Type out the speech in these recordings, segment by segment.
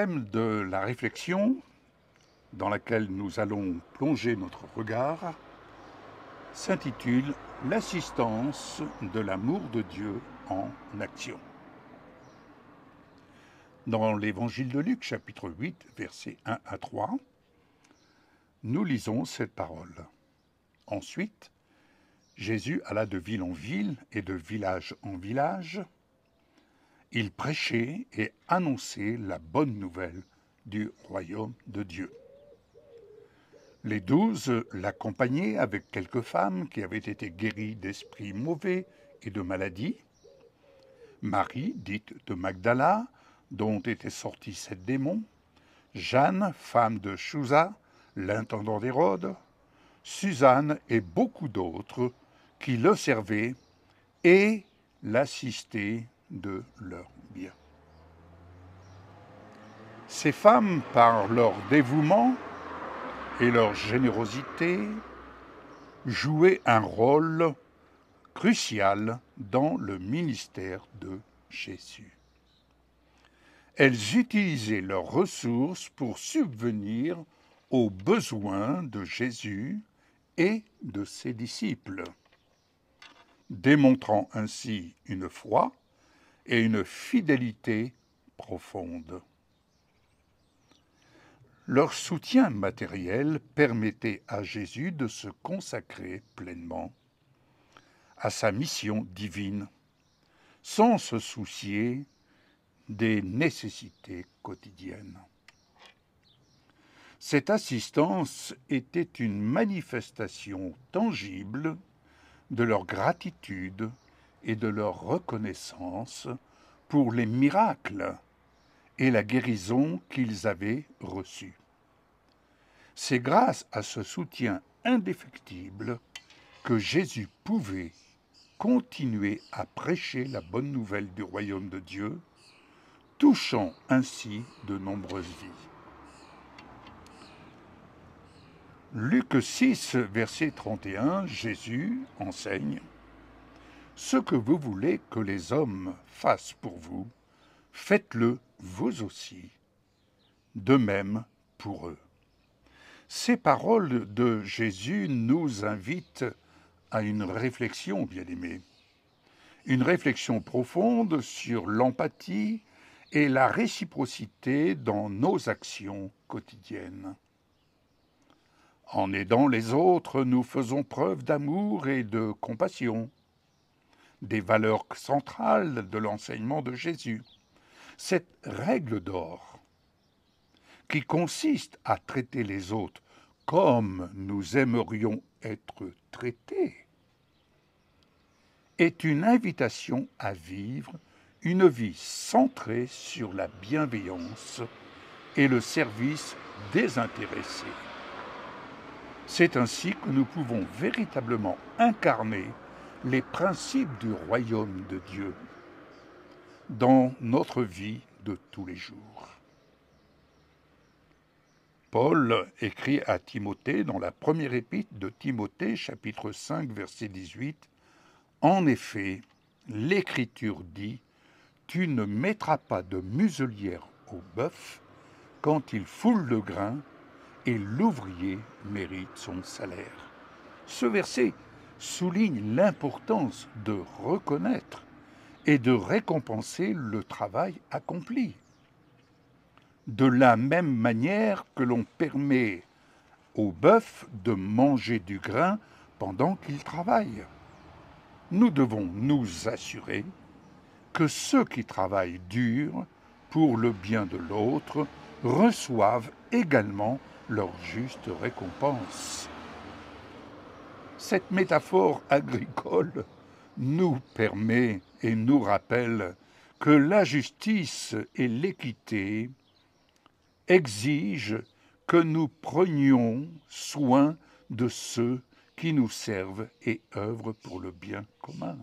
thème de la réflexion dans laquelle nous allons plonger notre regard s'intitule « L'assistance de l'amour de Dieu en action ». Dans l'évangile de Luc, chapitre 8, versets 1 à 3, nous lisons cette parole. Ensuite, Jésus alla de ville en ville et de village en village. Il prêchait et annonçait la bonne nouvelle du royaume de Dieu. Les 12 l'accompagnaient avec quelques femmes qui avaient été guéries d'esprits mauvais et de maladies. Marie, dite de Magdala, dont étaient sortis 7 démons. Jeanne, femme de Chouza, l'intendant d'Hérode. Suzanne et beaucoup d'autres qui le servaient et l'assistaient de leur bien. Ces femmes, par leur dévouement et leur générosité, jouaient un rôle crucial dans le ministère de Jésus. Elles utilisaient leurs ressources pour subvenir aux besoins de Jésus et de ses disciples, démontrant ainsi une foi et une fidélité profonde. Leur soutien matériel permettait à Jésus de se consacrer pleinement à sa mission divine, sans se soucier des nécessités quotidiennes. Cette assistance était une manifestation tangible de leur gratitude et de leur reconnaissance pour les miracles et la guérison qu'ils avaient reçus. C'est grâce à ce soutien indéfectible que Jésus pouvait continuer à prêcher la bonne nouvelle du royaume de Dieu, touchant ainsi de nombreuses vies. Luc 6, verset 31, Jésus enseigne « Ce que vous voulez que les hommes fassent pour vous, faites-le vous aussi, de même pour eux. » Ces paroles de Jésus nous invitent à une réflexion, bien-aimés, une réflexion profonde sur l'empathie et la réciprocité dans nos actions quotidiennes. En aidant les autres, nous faisons preuve d'amour et de compassion, des valeurs centrales de l'enseignement de Jésus. Cette règle d'or, qui consiste à traiter les autres comme nous aimerions être traités, est une invitation à vivre une vie centrée sur la bienveillance et le service désintéressé. C'est ainsi que nous pouvons véritablement incarner les principes du royaume de Dieu dans notre vie de tous les jours. Paul écrit à Timothée dans la première épître de Timothée, chapitre 5, verset 18, « En effet, l'Écriture dit, tu ne mettras pas de muselière au bœuf quand il foule le grain, et l'ouvrier mérite son salaire. » Ce verset souligne l'importance de reconnaître et de récompenser le travail accompli. De la même manière que l'on permet au bœuf de manger du grain pendant qu'il travaille. Nous devons nous assurer que ceux qui travaillent dur pour le bien de l'autre reçoivent également leur juste récompense. Cette métaphore agricole nous permet et nous rappelle que la justice et l'équité exigent que nous prenions soin de ceux qui nous servent et œuvrent pour le bien commun.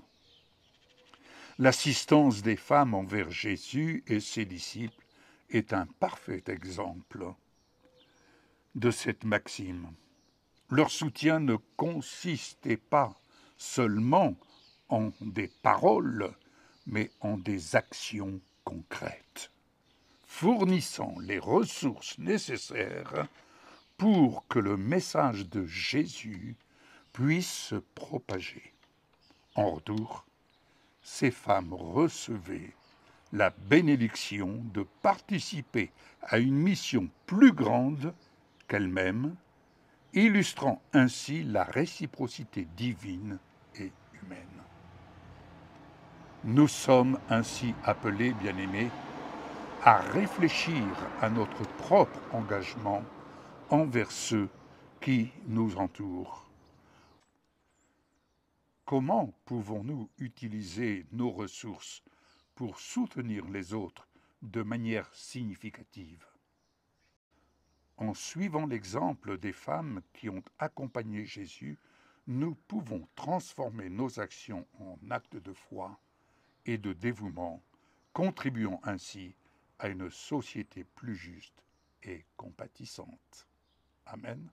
L'assistance des femmes envers Jésus et ses disciples est un parfait exemple de cette maxime. Leur soutien ne consistait pas seulement en des paroles, mais en des actions concrètes. fournissant les ressources nécessaires pour que le message de Jésus puisse se propager. En retour, ces femmes recevaient la bénédiction de participer à une mission plus grande qu'elles-mêmes, illustrant ainsi la réciprocité divine et humaine. Nous sommes ainsi appelés, bien-aimés, à réfléchir à notre propre engagement envers ceux qui nous entourent. Comment pouvons-nous utiliser nos ressources pour soutenir les autres de manière significative? En suivant l'exemple des femmes qui ont accompagné Jésus, nous pouvons transformer nos actions en actes de foi et de dévouement, contribuant ainsi à une société plus juste et compatissante. Amen.